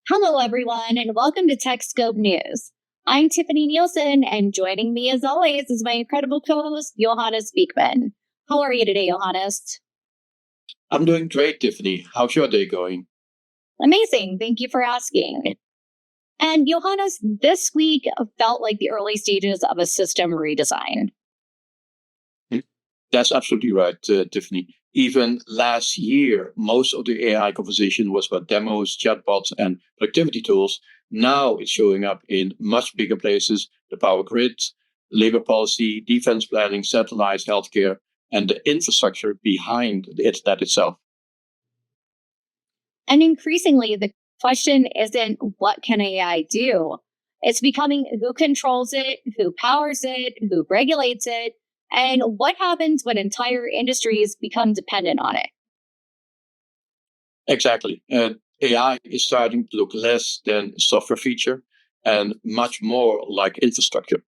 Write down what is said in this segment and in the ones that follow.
Hello, everyone, and welcome to TechScope News. I'm Tiffani Neilson, and joining me, as always, is my incredible co-host, Johannes Beekman. How are you today, Johannes? I'm doing great, Tiffani. How's your day going? Amazing. Thank you for asking. And Johannes, this week felt like the early stages of a system redesign. That's absolutely right, Tiffani. Even last year, most of the AI conversation was about demos, chatbots, and productivity tools. Now it's showing up in much bigger places: the power grid, labor policy, defense planning, satellites, healthcare, and the infrastructure behind the internet itself. And increasingly, the question isn't what can AI do? It's becoming who controls it, who powers it, who regulates it, and what happens when entire industries become dependent on it. Exactly. And AI is starting to look less than a software feature and much more like infrastructure.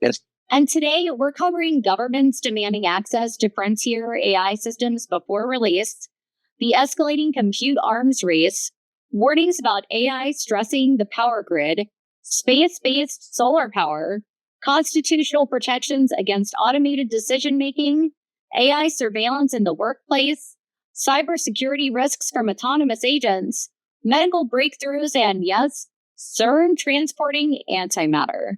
Yes. And today, we're covering governments demanding access to frontier AI systems before release, the escalating compute arms race, warnings about AI stressing the power grid, space based solar power, constitutional protections against automated decision making, AI surveillance in the workplace, cybersecurity risks from autonomous agents, medical breakthroughs, and yes, CERN transporting antimatter.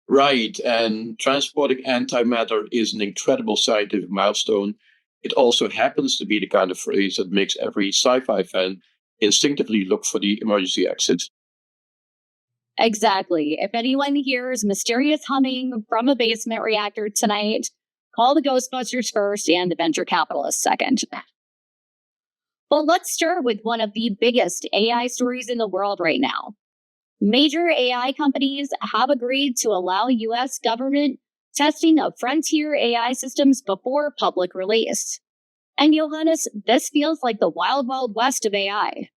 Right, and transporting antimatter is an incredible scientific milestone. It also happens to be the kind of phrase that makes every sci-fi fan instinctively look for the emergency exit. Exactly. If anyone hears mysterious humming from a basement reactor tonight, call the Ghostbusters first and the venture capitalists second. But let's start with one of the biggest AI stories in the world right now. Major AI companies have agreed to allow US government testing of frontier AI systems before public release. And Johannes, this feels like the wild, wild west of AI.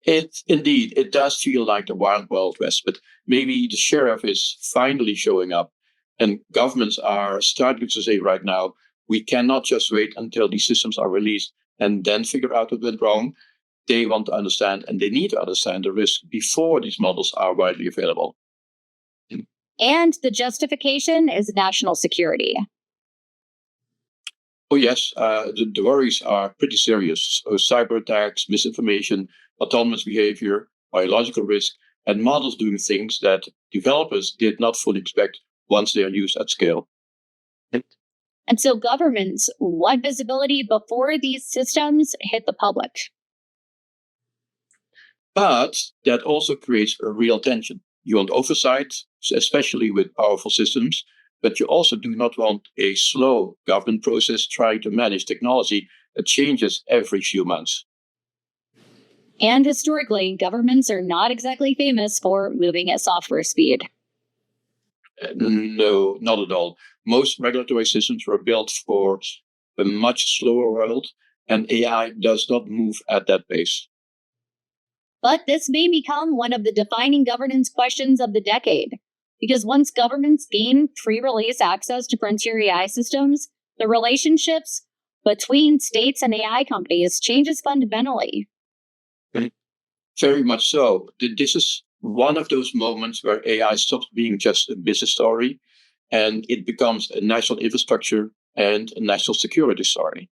It does feel like the wild, wild west, but maybe the sheriff is finally showing up, and governments are starting to say right now, we cannot just wait until these systems are released and then figure out what went wrong. They want to understand, and they need to understand the risk before these models are widely available. And the justification is national security. Oh, yes, the worries are pretty serious. So cyber attacks, misinformation, autonomous behavior, biological risk, and models doing things that developers did not fully expect once they are used at scale. And so governments want visibility before these systems hit the public. But that also creates a real tension. You want oversight, especially with powerful systems, but you also do not want a slow government process trying to manage technology that changes every few months. And historically, governments are not exactly famous for moving at software speed. No, not at all. Most regulatory systems were built for a much slower world, and AI does not move at that pace. But this may become one of the defining governance questions of the decade, because once governments gain pre-release access to frontier AI systems, the relationships between states and AI companies changes fundamentally. Very much so. This is one of those moments where AI stops being just a business story and it becomes a national infrastructure and a national security story.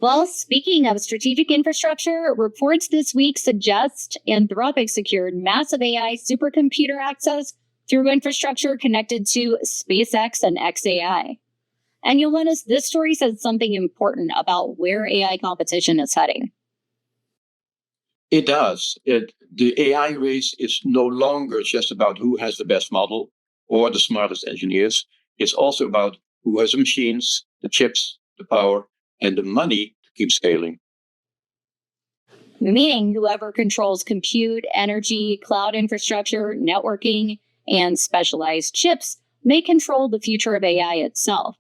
Well, speaking of strategic infrastructure, reports this week suggest Anthropic secured massive AI supercomputer access through infrastructure connected to SpaceX and XAI. And you'll notice this story says something important about where AI competition is heading. It does. The AI race is no longer just about who has the best model or the smartest engineers. It's also about who has the machines, the chips, the power, and the money to keep scaling. Meaning whoever controls compute, energy, cloud infrastructure, networking, and specialized chips may control the future of AI itself.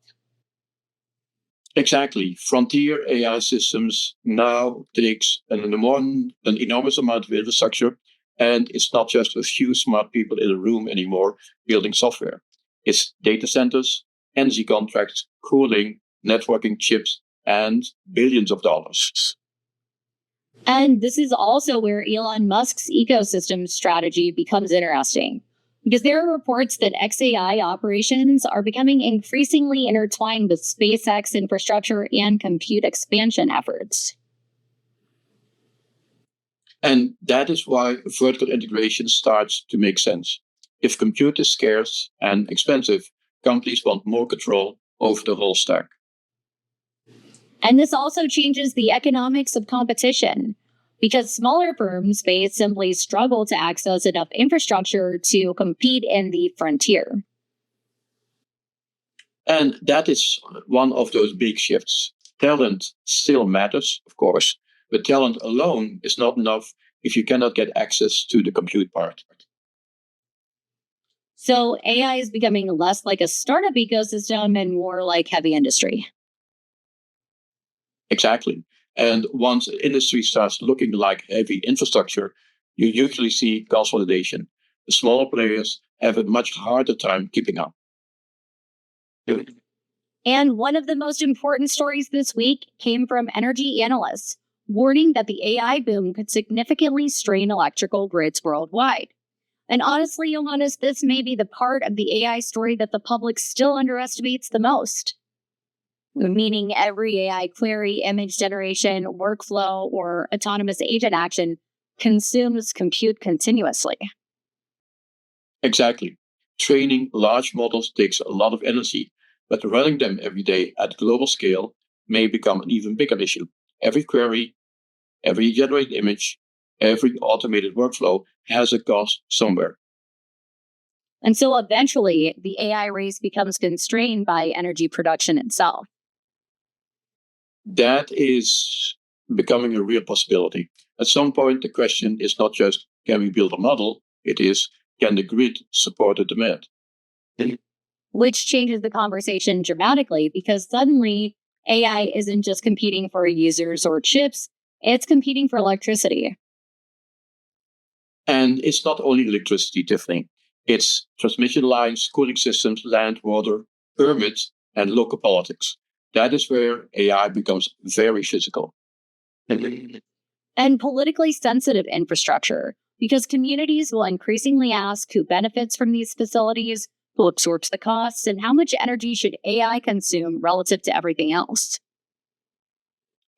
Exactly. Frontier AI systems now takes an enormous amount of infrastructure, and it's not just a few smart people in a room anymore building software. It's data centers, energy contracts, cooling, networking chips, and billions of dollars. And this is also where Elon Musk's ecosystem strategy becomes interesting, because there are reports that XAI operations are becoming increasingly intertwined with SpaceX infrastructure and compute expansion efforts. And that is why vertical integration starts to make sense. If compute is scarce and expensive, companies want more control over the whole stack. And this also changes the economics of competition, because smaller firms may simply struggle to access enough infrastructure to compete in the frontier. And that is one of those big shifts. Talent still matters, of course, but talent alone is not enough if you cannot get access to the compute part. So AI is becoming less like a startup ecosystem and more like heavy industry. Exactly. And once the industry starts looking like heavy infrastructure, you usually see consolidation. The smaller players have a much harder time keeping up. And one of the most important stories this week came from energy analysts, warning that the AI boom could significantly strain electrical grids worldwide. And honestly, Johannes, this may be the part of the AI story that the public still underestimates the most. Meaning every AI query, image generation, workflow, or autonomous agent action consumes compute continuously. Exactly. Training large models takes a lot of energy, but running them every day at global scale may become an even bigger issue. Every query, every generated image, every automated workflow has a cost somewhere. And so eventually, the AI race becomes constrained by energy production itself. That is becoming a real possibility. At some point, the question is not just, can we build a model? It is, can the grid support the demand? Which changes the conversation dramatically, because suddenly AI isn't just competing for users or chips, it's competing for electricity. And it's not only electricity, Tiffany. It's transmission lines, cooling systems, land, water, permits, and local politics. That is where AI becomes very physical. And politically sensitive infrastructure, because communities will increasingly ask who benefits from these facilities, who absorbs the costs, and how much energy should AI consume relative to everything else.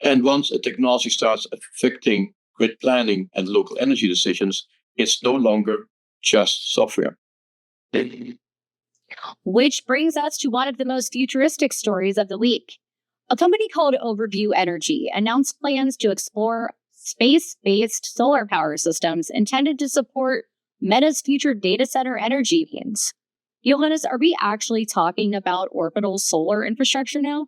And once a technology starts affecting grid planning and local energy decisions, it's no longer just software. Which brings us to one of the most futuristic stories of the week. A company called Overview Energy announced plans to explore space-based solar power systems intended to support Meta's future data center energy needs. Johannes, are we actually talking about orbital solar infrastructure now?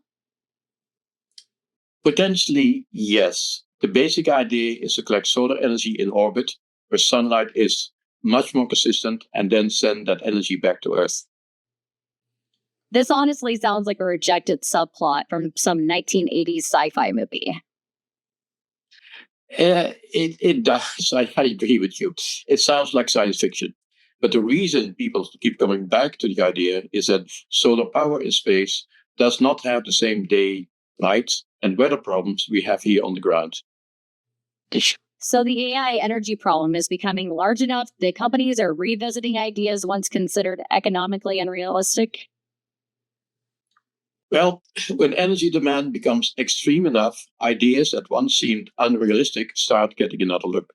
Potentially, yes. The basic idea is to collect solar energy in orbit where sunlight is much more consistent and then send that energy back to Earth. This honestly sounds like a rejected subplot from some 1980s sci-fi movie. It does. I agree with you. It sounds like science fiction. But the reason people keep coming back to the idea is that solar power in space does not have the same day, night, and weather problems we have here on the ground. So the AI energy problem is becoming large enough that companies are revisiting ideas once considered economically unrealistic. Well, when energy demand becomes extreme enough, ideas that once seemed unrealistic start getting another look.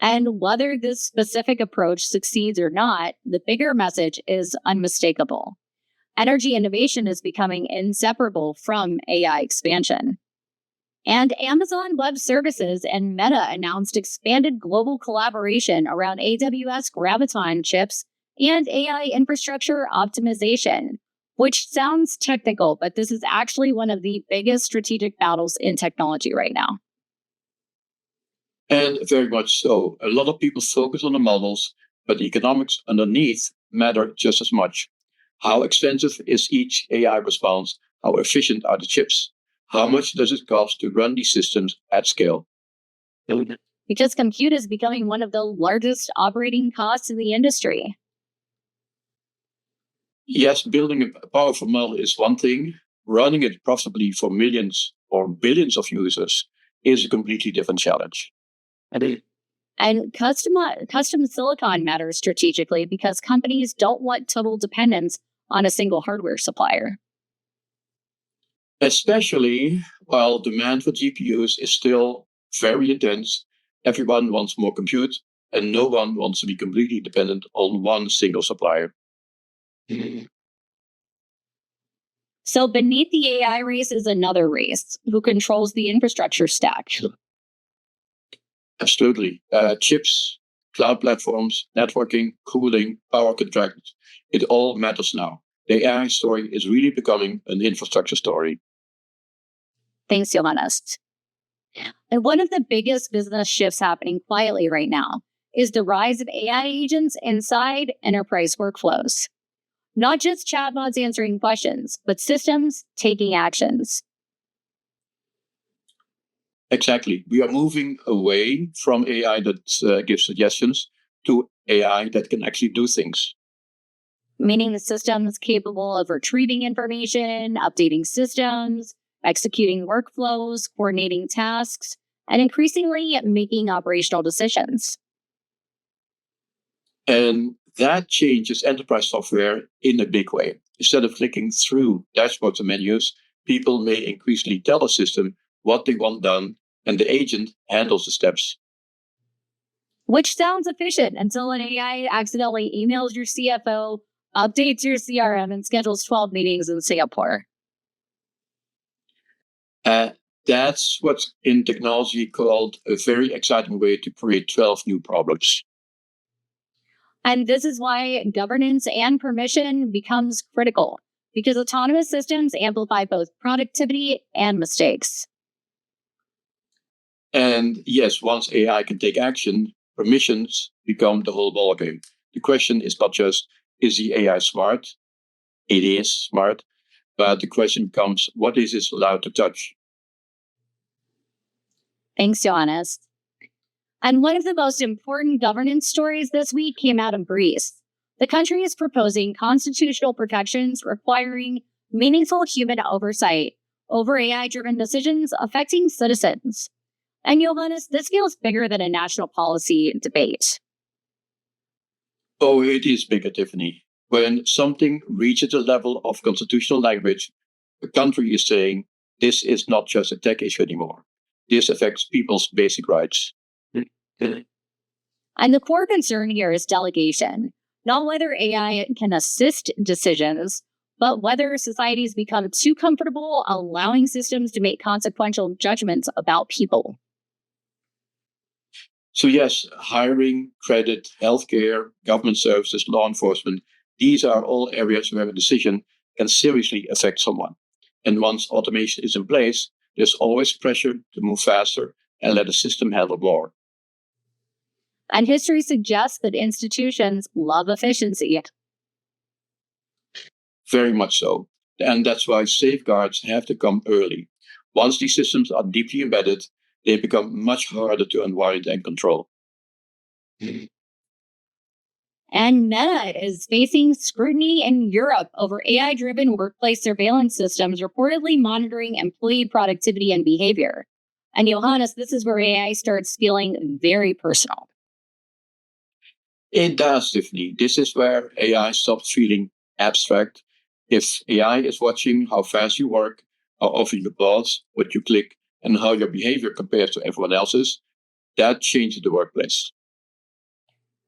And whether this specific approach succeeds or not, the bigger message is unmistakable. Energy innovation is becoming inseparable from AI expansion. And Amazon Web Services and Meta announced expanded global collaboration around AWS Graviton chips and AI infrastructure optimization, which sounds technical, but this is actually one of the biggest strategic battles in technology right now. And very much so. A lot of people focus on the models, but the economics underneath matter just as much. How expensive is each AI response? How efficient are the chips? How much does it cost to run these systems at scale? Because compute is becoming one of the largest operating costs in the industry. Yes, building a powerful model is one thing, running it profitably for millions or billions of users is a completely different challenge. And custom silicon matters strategically because companies don't want total dependence on a single hardware supplier. Especially while demand for GPUs is still very intense, everyone wants more compute, and no one wants to be completely dependent on one single supplier. So beneath the AI race is another race: who controls the infrastructure stack? Absolutely. Chips, cloud platforms, networking, cooling, power contracts, it all matters now. The AI story is really becoming an infrastructure story. Thanks, Johannes. And one of the biggest business shifts happening quietly right now is the rise of AI agents inside enterprise workflows. Not just chatbots answering questions, but systems taking actions. Exactly. We are moving away from AI that gives suggestions to AI that can actually do things. Meaning the systems capable of retrieving information, updating systems, executing workflows, coordinating tasks, and increasingly making operational decisions. And that changes enterprise software in a big way. Instead of clicking through dashboards and menus, people may increasingly tell the system what they want done, and the agent handles the steps. Which sounds efficient until an AI accidentally emails your CFO, updates your CRM, and schedules 12 meetings in Singapore. That's what's in technology called a very exciting way to create 12 new problems. And this is why governance and permission becomes critical, because autonomous systems amplify both productivity and mistakes. And yes, once AI can take action, permissions become the whole ballgame. The question is not just, is the AI smart? It is smart, but the question becomes, what is it allowed to touch? Thanks, Johannes. And one of the most important governance stories this week came out of Greece. The country is proposing constitutional protections requiring meaningful human oversight over AI-driven decisions affecting citizens. And Johannes, this feels bigger than a national policy debate. Oh, it is bigger, Tiffany. When something reaches the level of constitutional language, the country is saying this is not just a tech issue anymore. This affects people's basic rights. And the core concern here is delegation, not whether AI can assist decisions, but whether societies become too comfortable allowing systems to make consequential judgments about people. So yes, hiring, credit, healthcare, government services, law enforcement, these are all areas where a decision can seriously affect someone. And once automation is in place, there's always pressure to move faster and let the system handle more. And history suggests that institutions love efficiency. Very much so. And that's why safeguards have to come early. Once these systems are deeply embedded, they become much harder to unwind and control. And Meta is facing scrutiny in Europe over AI-driven workplace surveillance systems reportedly monitoring employee productivity and behavior. And Johannes, this is where AI starts feeling very personal. It does, Tiffany. This is where AI stops feeling abstract. If AI is watching how fast you work, how often you pause, what you click, and how your behavior compares to everyone else's, that changes the workplace.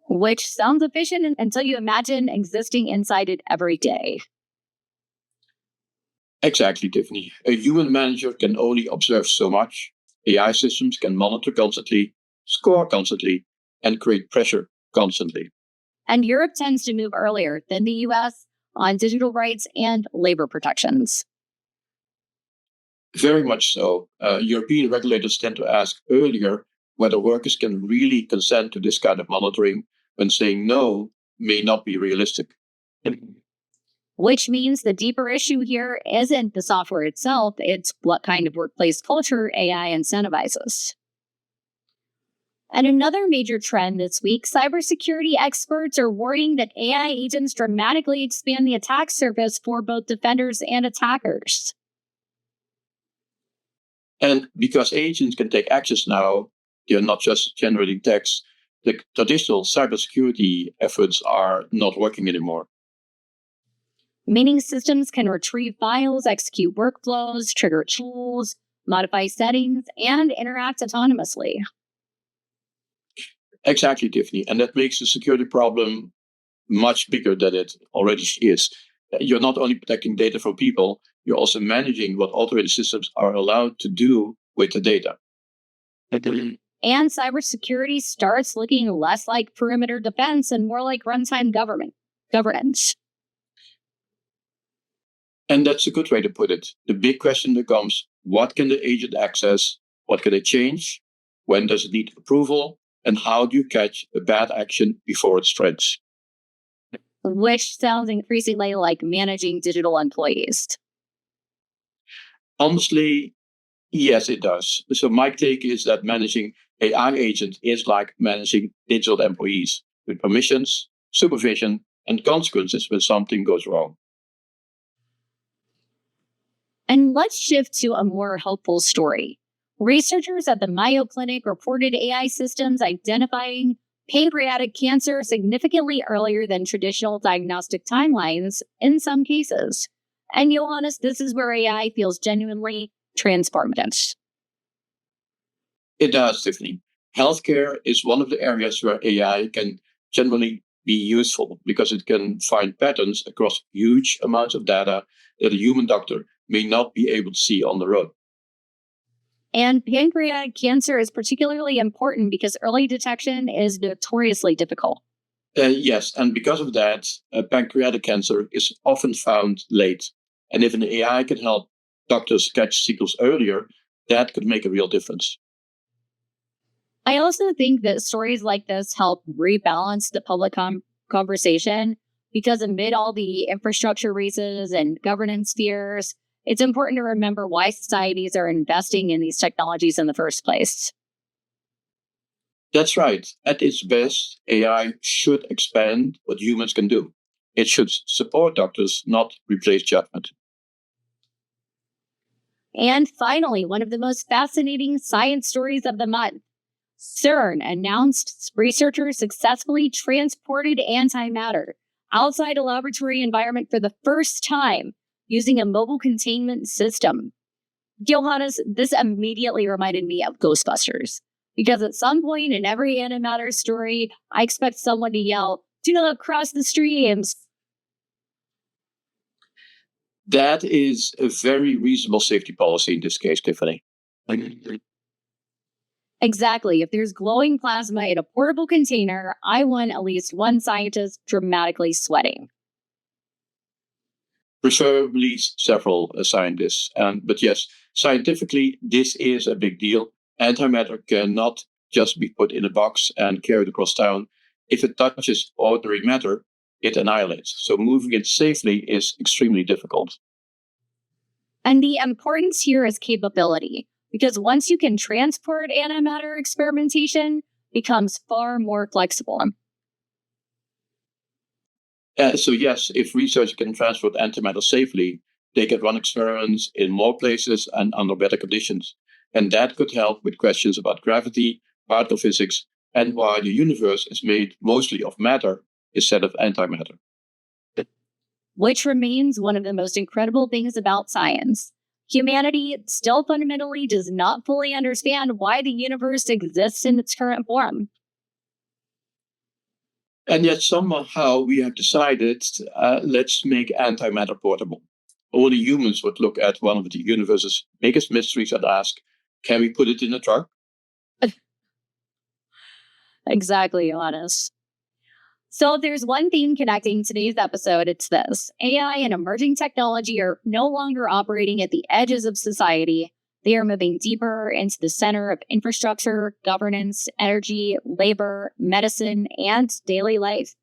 Which sounds efficient until you imagine existing inside it every day. Exactly, Tiffany. A human manager can only observe so much. AI systems can monitor constantly, score constantly, and create pressure constantly. And Europe tends to move earlier than the US on digital rights and labor protections. Very much so. European regulators tend to ask earlier whether workers can really consent to this kind of monitoring, when saying no may not be realistic. Which means the deeper issue here isn't the software itself, it's what kind of workplace culture AI incentivizes. And another major trend this week, cybersecurity experts are warning that AI agents dramatically expand the attack surface for both defenders and attackers. And because agents can take access now, they're not just generating text. The traditional cybersecurity efforts are not working anymore. Meaning systems can retrieve files, execute workflows, trigger tools, modify settings, and interact autonomously. Exactly, Tiffany. And that makes the security problem much bigger than it already is. You're not only protecting data from people, you're also managing what automated systems are allowed to do with the data. And cybersecurity starts looking less like perimeter defense and more like runtime governance. And that's a good way to put it. The big question becomes, what can the agent access? What can it change? When does it need approval? And how do you catch a bad action before it spreads? Which sounds increasingly like managing digital employees. Honestly, yes, it does. So my take is that managing AI agent is like managing digital employees with permissions, supervision, and consequences when something goes wrong. And let's shift to a more hopeful story. Researchers at the Mayo Clinic reported AI systems identifying pancreatic cancer significantly earlier than traditional diagnostic timelines in some cases. And Johannes, this is where AI feels genuinely transformative. It does, Tiffany. Healthcare is one of the areas where AI can generally be useful because it can find patterns across huge amounts of data that a human doctor may not be able to see on their own. And pancreatic cancer is particularly important because early detection is notoriously difficult. Yes, and because of that, pancreatic cancer is often found late. And if an AI can help doctors catch signals earlier, that could make a real difference. I also think that stories like this help rebalance the public conversation because amid all the infrastructure races and governance fears, it's important to remember why societies are investing in these technologies in the first place. That's right. At its best, AI should expand what humans can do. It should support doctors, not replace judgment. And finally, one of the most fascinating science stories of the month. CERN announced researchers successfully transported antimatter outside a laboratory environment for the first time using a mobile containment system. Johannes, this immediately reminded me of Ghostbusters, because at some point in every antimatter story, I expect someone to yell, "Do not cross the streams." That is a very reasonable safety policy in this case, Tiffany. Exactly. If there's glowing plasma in a portable container, I want at least one scientist dramatically sweating. Preferably several scientists. But yes, scientifically, this is a big deal. Antimatter cannot just be put in a box and carried across town. If it touches ordinary matter, it annihilates. So moving it safely is extremely difficult. And the importance here is capability, because once you can transport antimatter, experimentation becomes far more flexible. So yes, if researchers can transport antimatter safely, they can run experiments in more places and under better conditions. And that could help with questions about gravity, particle physics, and why the universe is made mostly of matter instead of antimatter. Which remains one of the most incredible things about science. Humanity still fundamentally does not fully understand why the universe exists in its current form. And yet somehow we have decided, let's make antimatter portable. Only humans would look at one of the universe's biggest mysteries and ask, can we put it in a truck? Exactly, Johannes. So if there's one theme connecting today's episode, it's this. AI and emerging technology are no longer operating at the edges of society. They are moving deeper into the center of infrastructure, governance, energy, labor, medicine, and daily life.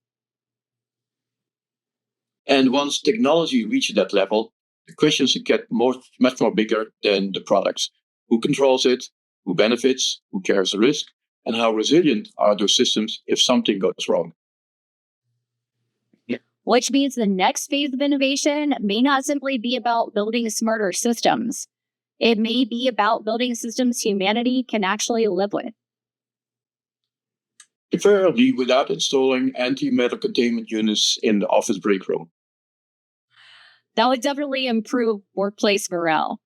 And once technology reaches that level, the questions get much more bigger than the products. Who controls it? Who benefits? Who carries the risk? And how resilient are those systems if something goes wrong? Which means the next phase of innovation may not simply be about building smarter systems. It may be about building systems humanity can actually live with. Preferably without installing antimatter containment units in the office break room. That would definitely improve workplace morale.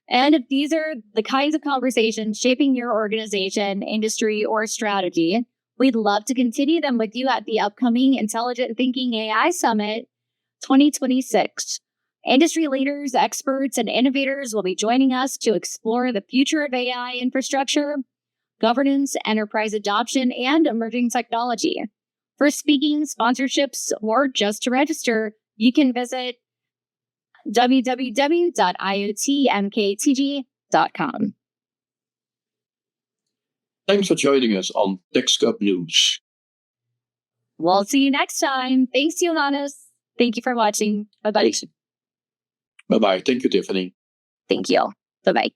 And if these are the kinds of conversations shaping your organization, industry, or strategy, we'd love to continue them with you at the upcoming Intelligent Thinking AI Summit 2026. Industry leaders, experts, and innovators will be joining us to explore the future of AI infrastructure, governance, enterprise adoption, and emerging technology. For speaking, sponsorships, or just to register, you can visit www.iotmktg.com. Thanks for joining us on TechScope News. We'll see you next time. Thanks, Johannes. Thank you for watching. Bye-bye. Bye-bye. Thank you, Tiffani. Thank you. Bye-bye.